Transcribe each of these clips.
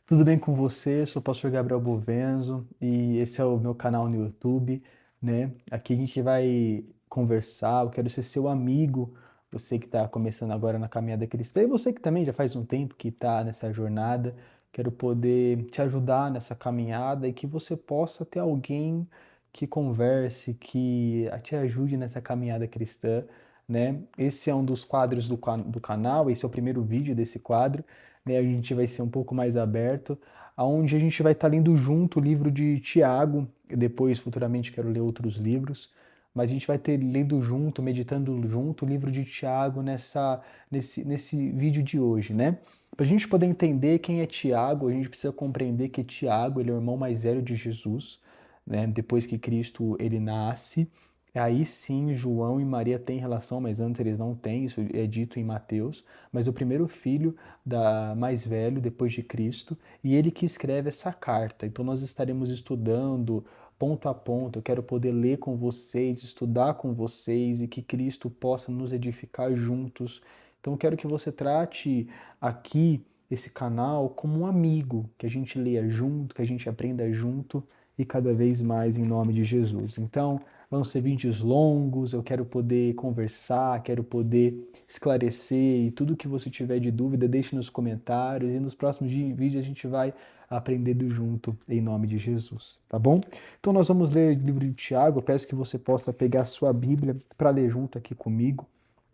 Tudo bem com você? Sou o pastor Gabriel Bovenzo e esse é o meu canal no YouTube, né? Aqui a gente vai conversar, eu quero ser seu amigo, você que está começando agora na caminhada cristã e você que também já faz um tempo que está nessa jornada, quero poder te ajudar nessa caminhada e que você possa ter alguém que converse, que te ajude nessa caminhada cristã, né? Esse é um dos quadros do canal, esse é o primeiro vídeo desse quadro, né? A gente vai ser um pouco mais aberto, aonde a gente vai estar lendo junto o livro de Tiago. Depois, futuramente, quero ler outros livros, mas a gente vai ter lendo junto, meditando junto o livro de Tiago nesse vídeo de hoje, né? Para a gente poder entender quem é Tiago, a gente precisa compreender que Tiago, ele é o irmão mais velho de Jesus, né? Depois que Cristo ele nasce, aí sim João e Maria têm relação, mas antes eles não têm, isso é dito em Mateus. Mas o primeiro filho da mais velho depois de Cristo, e ele que escreve essa carta. Então nós estaremos estudando ponto a ponto. Eu quero poder ler com vocês, estudar com vocês e que Cristo possa nos edificar juntos. Então eu quero que você trate aqui esse canal como um amigo, que a gente leia junto, que a gente aprenda junto e cada vez mais em nome de Jesus. Então, vão ser vídeos longos, eu quero poder conversar, quero poder esclarecer e tudo que você tiver de dúvida, deixe nos comentários e nos próximos vídeos a gente vai aprendendo junto em nome de Jesus, tá bom? Então nós vamos ler o livro de Tiago, eu peço que você possa pegar a sua Bíblia para ler junto aqui comigo,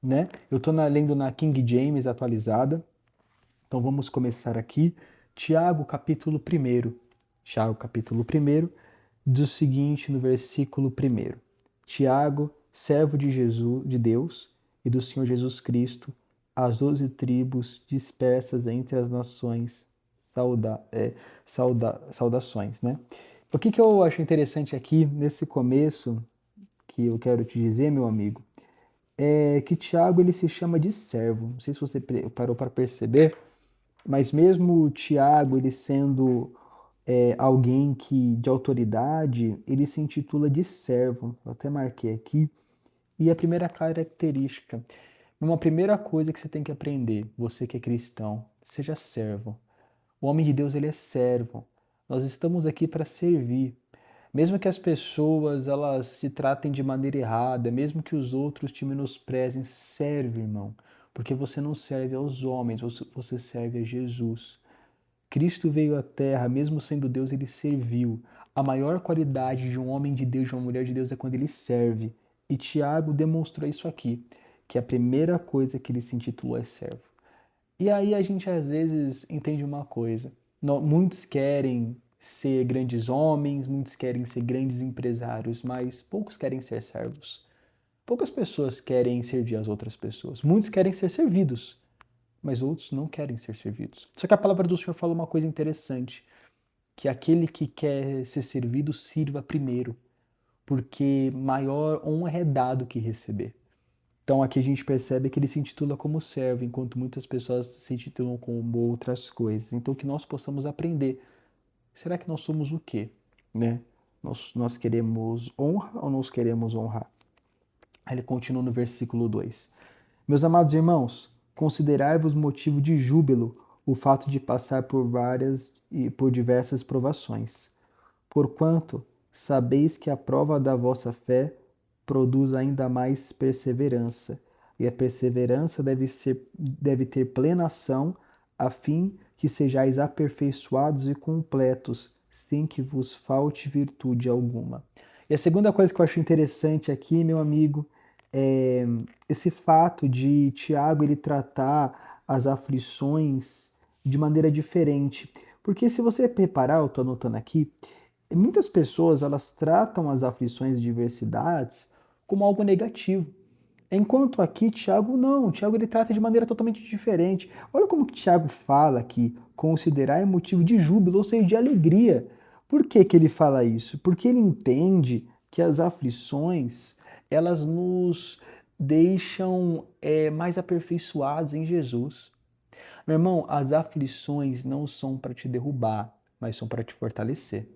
né? Eu estou lendo na King James atualizada, então vamos começar aqui. Tiago, capítulo 1. Tiago, capítulo 1, diz o seguinte no versículo 1. Tiago, servo de Jesus, de Deus e do Senhor Jesus Cristo, as 12 tribos dispersas entre as nações, saudações, né? O que eu acho interessante aqui, nesse começo, que eu quero te dizer, meu amigo, é que Tiago ele se chama de servo. Não sei se você parou para perceber, mas mesmo Tiago, ele sendo alguém que de autoridade, ele se intitula de servo. Eu até marquei aqui. E a primeira característica, uma primeira coisa que você tem que aprender, você que é cristão, seja servo. O homem de Deus, ele é servo. Nós estamos aqui para servir. Mesmo que as pessoas elas se tratem de maneira errada, mesmo que os outros te menosprezem, serve, irmão. Porque você não serve aos homens, você serve a Jesus. Cristo veio à Terra, mesmo sendo Deus, ele serviu. A maior qualidade de um homem de Deus, de uma mulher de Deus, é quando ele serve. E Tiago demonstrou isso aqui, que a primeira coisa que ele se intitulou é servo. E aí a gente às vezes entende uma coisa. Muitos querem ser grandes homens, muitos querem ser grandes empresários, mas poucos querem ser servos. Poucas pessoas querem servir as outras pessoas. Muitos querem ser servidos, mas outros não querem ser servidos. Só que a palavra do Senhor fala uma coisa interessante, que aquele que quer ser servido sirva primeiro, porque maior honra é dado que receber. Então aqui a gente percebe que ele se intitula como servo, enquanto muitas pessoas se intitulam como outras coisas. Então que nós possamos aprender. Será que nós somos o quê? Né? Nós queremos honra ou nós queremos honrar? Aí ele continua no versículo 2. Meus amados irmãos, considerai-vos motivo de júbilo o fato de passar por várias e por diversas provações, porquanto sabeis que a prova da vossa fé produz ainda mais perseverança, e a perseverança deve ter plena ação, a fim que sejais aperfeiçoados e completos, sem que vos falte virtude alguma. E a segunda coisa que eu acho interessante aqui, meu amigo, é esse fato de Tiago ele tratar as aflições de maneira diferente. Porque se você reparar, eu estou anotando aqui, muitas pessoas elas tratam as aflições e diversidades como algo negativo. Enquanto aqui Tiago não, Tiago ele trata de maneira totalmente diferente. Olha como que Tiago fala que considerar é motivo de júbilo, ou seja, de alegria. Por que que ele fala isso? Porque ele entende que as aflições elas nos deixam mais aperfeiçoados em Jesus. Meu irmão, as aflições não são para te derrubar, mas são para te fortalecer.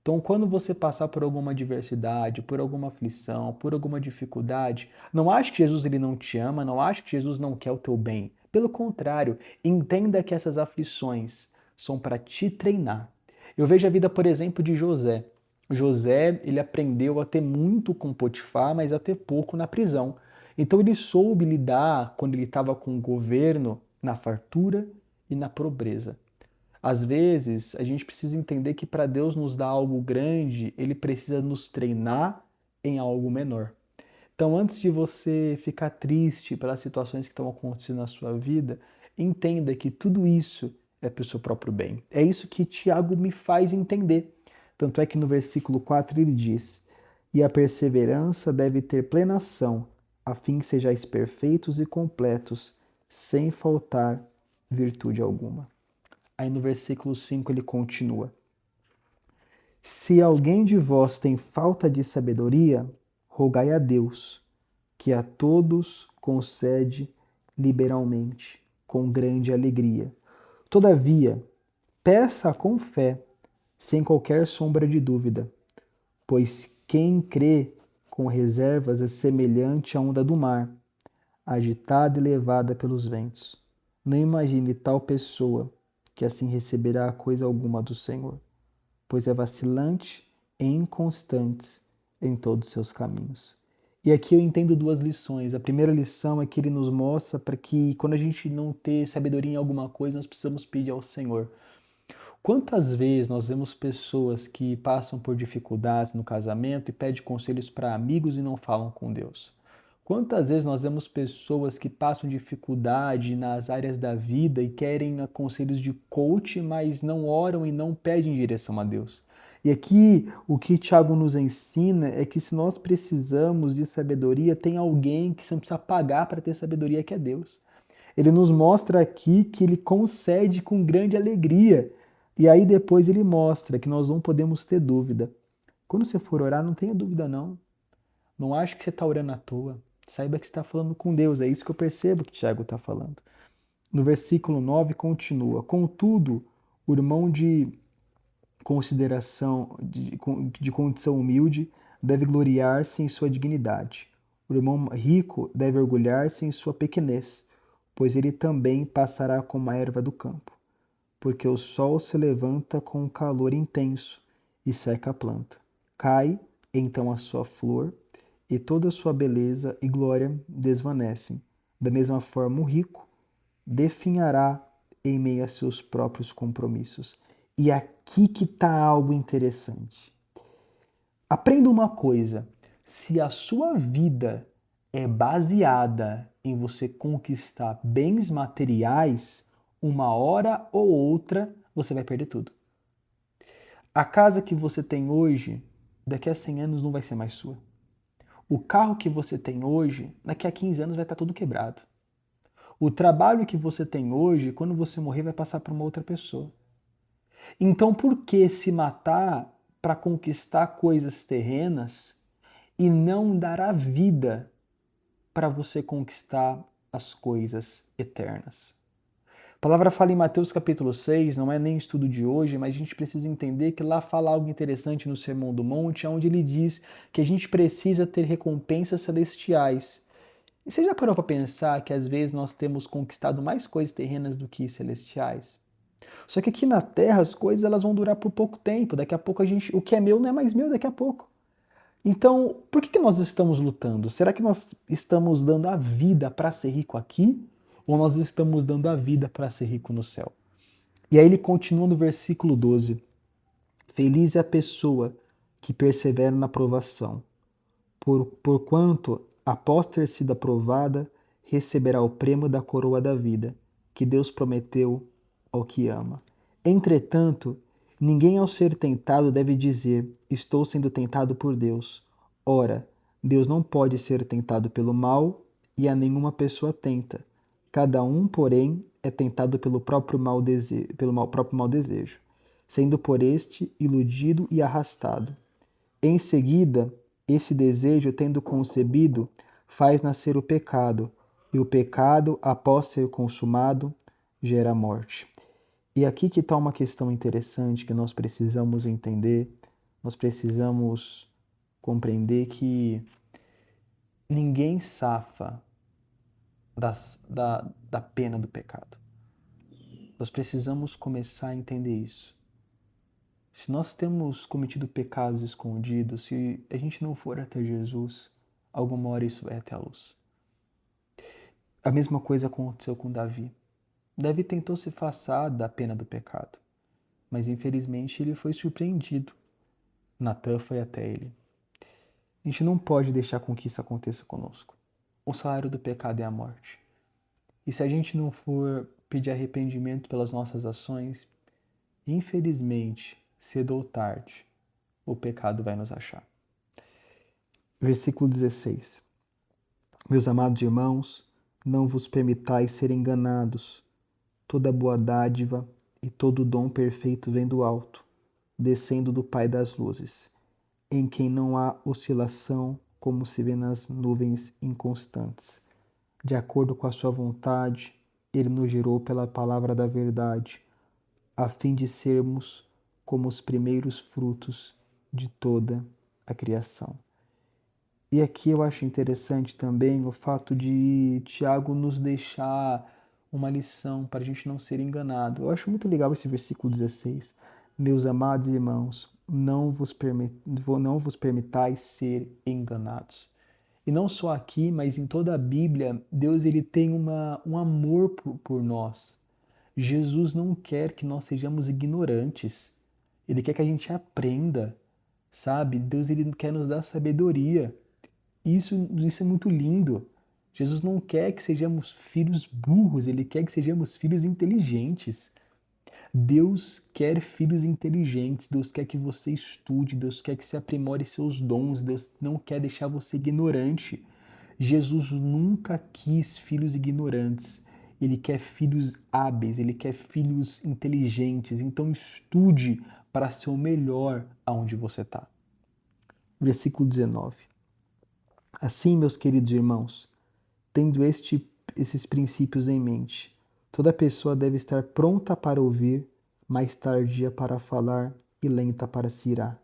Então, quando você passar por alguma adversidade, por alguma aflição, por alguma dificuldade, não ache que Jesus ele não te ama, não ache que Jesus não quer o teu bem. Pelo contrário, entenda que essas aflições são para te treinar. Eu vejo a vida, por exemplo, de José. José, ele aprendeu a ter muito com Potifar, mas a ter pouco na prisão. Então ele soube lidar quando ele estava com o governo na fartura e na pobreza. Às vezes, a gente precisa entender que para Deus nos dar algo grande, ele precisa nos treinar em algo menor. Então, antes de você ficar triste pelas situações que estão acontecendo na sua vida, entenda que tudo isso é para o seu próprio bem. É isso que Tiago me faz entender. Tanto é que no versículo 4 ele diz: E a perseverança deve ter plena ação, a fim que sejais perfeitos e completos, sem faltar virtude alguma. Aí no versículo 5 ele continua: Se alguém de vós tem falta de sabedoria, rogai a Deus, que a todos concede liberalmente, com grande alegria. Todavia, peça com fé, sem qualquer sombra de dúvida, pois quem crê com reservas é semelhante à onda do mar, agitada e levada pelos ventos. Não imagine tal pessoa que assim receberá coisa alguma do Senhor, pois é vacilante e inconstante em todos os seus caminhos. E aqui eu entendo duas lições. A primeira lição é que ele nos mostra para que quando a gente não ter sabedoria em alguma coisa, nós precisamos pedir ao Senhor. Quantas vezes nós vemos pessoas que passam por dificuldades no casamento e pedem conselhos para amigos e não falam com Deus? Quantas vezes nós vemos pessoas que passam dificuldade nas áreas da vida e querem conselhos de coach, mas não oram e não pedem direção a Deus? E aqui o que Tiago nos ensina é que se nós precisamos de sabedoria, tem alguém que você não precisa pagar para ter sabedoria, que é Deus. Ele nos mostra aqui que ele concede com grande alegria. E aí depois ele mostra que nós não podemos ter dúvida. Quando você for orar, não tenha dúvida não. Não ache que você está orando à toa. Saiba que você está falando com Deus. É isso que eu percebo que Tiago está falando. No versículo 9 continua: Contudo, o irmão de consideração, de condição humilde, deve gloriar-se em sua dignidade. O irmão rico deve orgulhar-se em sua pequenez, pois ele também passará como a erva do campo. Porque o sol se levanta com um calor intenso e seca a planta. Cai então a sua flor, e toda a sua beleza e glória desvanecem. Da mesma forma, o rico definhará em meio a seus próprios compromissos. E aqui que está algo interessante. Aprenda uma coisa: se a sua vida é baseada em você conquistar bens materiais, uma hora ou outra você vai perder tudo. A casa que você tem hoje, daqui a 100 anos não vai ser mais sua. O carro que você tem hoje, daqui a 15 anos vai estar tudo quebrado. O trabalho que você tem hoje, quando você morrer, vai passar para uma outra pessoa. Então, por que se matar para conquistar coisas terrenas e não dar a vida para você conquistar as coisas eternas? A palavra fala em Mateus capítulo 6, não é nem estudo de hoje, mas a gente precisa entender que lá fala algo interessante no Sermão do Monte, onde ele diz que a gente precisa ter recompensas celestiais. E você já parou para pensar que às vezes nós temos conquistado mais coisas terrenas do que celestiais? Só que aqui na Terra as coisas elas vão durar por pouco tempo. Daqui a pouco o que é meu não é mais meu daqui a pouco. Então, por que nós estamos lutando? Será que nós estamos dando a vida para ser rico aqui? Ou nós estamos dando a vida para ser rico no céu? E aí ele continua no versículo 12. Feliz é a pessoa que persevera na provação, porquanto, após ter sido aprovada, receberá o prêmio da coroa da vida, que Deus prometeu ao que ama. Entretanto, ninguém ao ser tentado deve dizer: Estou sendo tentado por Deus. Ora, Deus não pode ser tentado pelo mal, e a nenhuma pessoa tenta. Cada um, porém, é tentado pelo próprio mau desejo, sendo por este iludido e arrastado. Em seguida, esse desejo, tendo concebido, faz nascer o pecado, e o pecado, após ser consumado, gera morte. E aqui que está uma questão interessante que nós precisamos entender, nós precisamos compreender que ninguém safa da pena do pecado. Nós precisamos começar a entender isso. Se nós temos cometido pecados escondidos, se a gente não for até Jesus, alguma hora isso vai até a luz. A mesma coisa aconteceu com Davi. Davi tentou se afastar da pena do pecado, mas infelizmente ele foi surpreendido. Natã foi até ele. A gente não pode deixar com que isso aconteça conosco. O salário do pecado é a morte. E se a gente não for pedir arrependimento pelas nossas ações, infelizmente, cedo ou tarde, o pecado vai nos achar. Versículo 16. Meus amados irmãos, não vos permitais ser enganados. Toda boa dádiva e todo dom perfeito vem do alto, descendo do Pai das luzes, em quem não há oscilação, como se vê nas nuvens inconstantes. De acordo com a sua vontade, ele nos gerou pela palavra da verdade, a fim de sermos como os primeiros frutos de toda a criação. E aqui eu acho interessante também o fato de Tiago nos deixar uma lição para a gente não ser enganado. Eu acho muito legal esse versículo 16. Meus amados irmãos, não vos permitais ser enganados. E não só aqui, mas em toda a Bíblia, Deus ele tem um amor por nós. Jesus não quer que nós sejamos ignorantes. Ele quer que a gente aprenda, sabe? Deus ele quer nos dar sabedoria. Isso é muito lindo. Jesus não quer que sejamos filhos burros, ele quer que sejamos filhos inteligentes. Deus quer filhos inteligentes, Deus quer que você estude, Deus quer que você aprimore seus dons, Deus não quer deixar você ignorante. Jesus nunca quis filhos ignorantes, ele quer filhos hábeis, ele quer filhos inteligentes. Então estude para ser o melhor aonde você está. Versículo 19. Assim, meus queridos irmãos, tendo esses princípios em mente, toda pessoa deve estar pronta para ouvir, mais tardia para falar e lenta para se irar,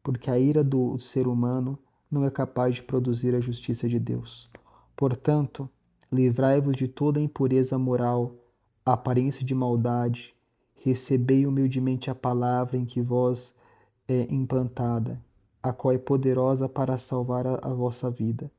porque a ira do ser humano não é capaz de produzir a justiça de Deus. Portanto, livrai-vos de toda impureza moral, a aparência de maldade, recebei humildemente a palavra em que vós é implantada, a qual é poderosa para salvar a vossa vida.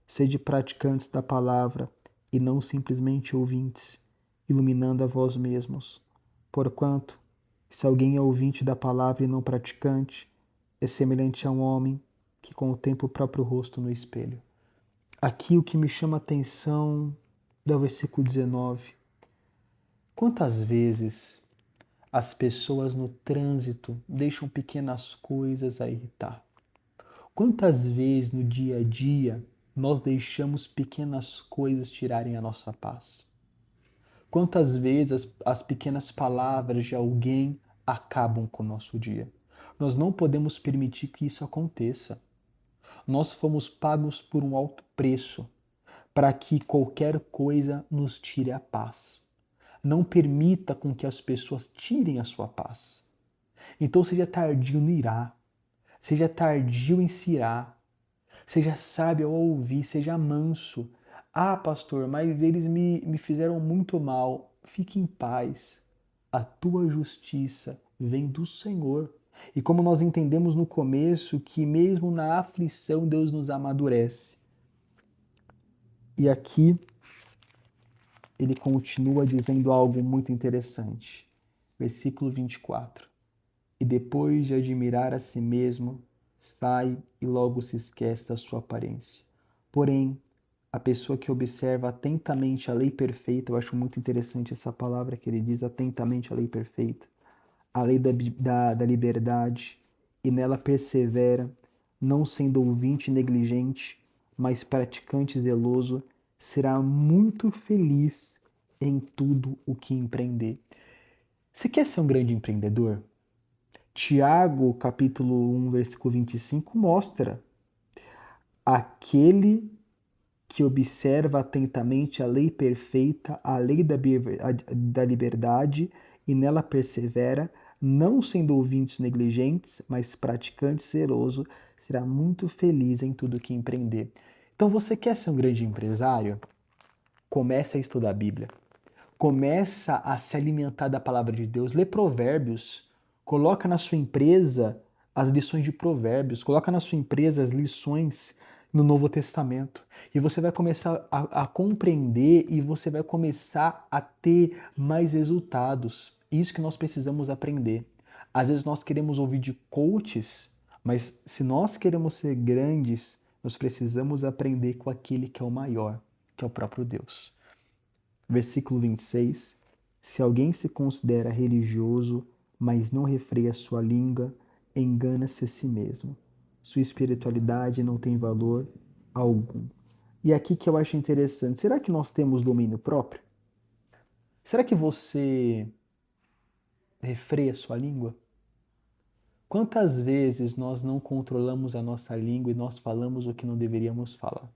Sede praticantes da palavra e não simplesmente ouvintes, iluminando a vós mesmos. Porquanto, se alguém é ouvinte da palavra e não praticante, é semelhante a um homem que contempla o próprio rosto no espelho. Aqui o que me chama a atenção é o versículo 19. Quantas vezes as pessoas no trânsito deixam pequenas coisas a irritar? Quantas vezes no dia a dia nós deixamos pequenas coisas tirarem a nossa paz? Quantas vezes as pequenas palavras de alguém acabam com o nosso dia? Nós não podemos permitir que isso aconteça. Nós fomos pagos por um alto preço para que qualquer coisa nos tire a paz. Não permita com que as pessoas tirem a sua paz. Então seja tardio no irar, seja tardio em se irar, seja sábio ao ouvir, seja manso. Ah, pastor, mas eles me fizeram muito mal. Fique em paz. A tua justiça vem do Senhor. E como nós entendemos no começo, que mesmo na aflição Deus nos amadurece. E aqui ele continua dizendo algo muito interessante. Versículo 24. E depois de admirar a si mesmo, sai e logo se esquece da sua aparência. Porém, a pessoa que observa atentamente a lei perfeita, eu acho muito interessante essa palavra que ele diz, atentamente a lei perfeita, a lei da liberdade, e nela persevera, não sendo ouvinte negligente, mas praticante zeloso, será muito feliz em tudo o que empreender. Você quer ser um grande empreendedor? Tiago, capítulo 1, versículo 25, mostra aquele que observa atentamente a lei perfeita, a lei da liberdade, e nela persevera, não sendo ouvintes negligentes, mas praticante zeloso, será muito feliz em tudo que empreender. Então, você quer ser um grande empresário? Comece a estudar a Bíblia. Começa a se alimentar da palavra de Deus. Lê Provérbios. Coloca na sua empresa as lições de Provérbios. Coloca na sua empresa as lições no Novo Testamento. E você vai começar a compreender e você vai começar a ter mais resultados. Isso que nós precisamos aprender. Às vezes nós queremos ouvir de coaches, mas se nós queremos ser grandes, nós precisamos aprender com aquele que é o maior, que é o próprio Deus. Versículo 26. Se alguém se considera religioso, mas não refreia sua língua, engana-se a si mesmo. Sua espiritualidade não tem valor algum. E aqui que eu acho interessante, será que nós temos domínio próprio? Será que você refreia sua língua? Quantas vezes nós não controlamos a nossa língua e nós falamos o que não deveríamos falar?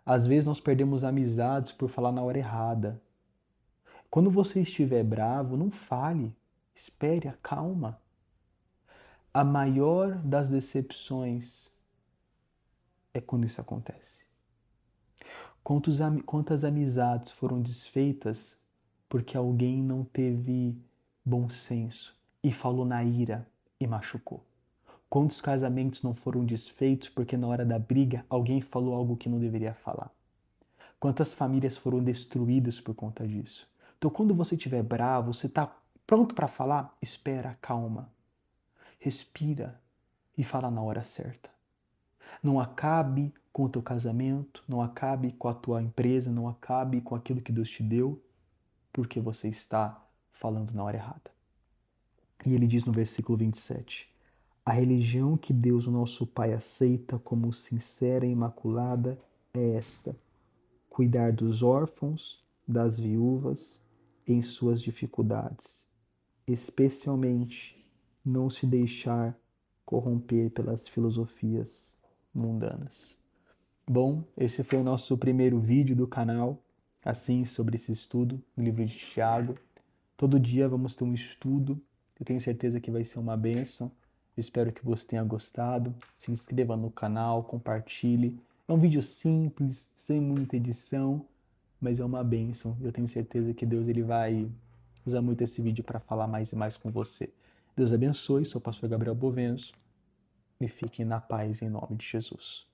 Às vezes nós perdemos amizades por falar na hora errada. Quando você estiver bravo, não fale. Espere, acalma. A maior das decepções é quando isso acontece. Quantas amizades foram desfeitas porque alguém não teve bom senso e falou na ira e machucou? Quantos casamentos não foram desfeitos porque na hora da briga alguém falou algo que não deveria falar? Quantas famílias foram destruídas por conta disso? Então, quando você estiver bravo, você está pronto para falar? Espera, calma. Respira e fala na hora certa. Não acabe com o teu casamento, não acabe com a tua empresa, não acabe com aquilo que Deus te deu, porque você está falando na hora errada. E ele diz no versículo 27, a religião que Deus, o nosso Pai, aceita como sincera e imaculada é esta: cuidar dos órfãos, das viúvas em suas dificuldades, especialmente não se deixar corromper pelas filosofias mundanas. Bom, esse foi o nosso primeiro vídeo do canal, assim, sobre esse estudo do livro de Tiago. Todo dia vamos ter um estudo, eu tenho certeza que vai ser uma bênção. Espero que você tenha gostado. Se inscreva no canal, compartilhe. É um vídeo simples, sem muita edição, mas é uma bênção. Eu tenho certeza que Deus ele vai usar muito esse vídeo para falar mais e mais com você. Deus abençoe, sou o pastor Gabriel Bovenzo e fiquem na paz em nome de Jesus.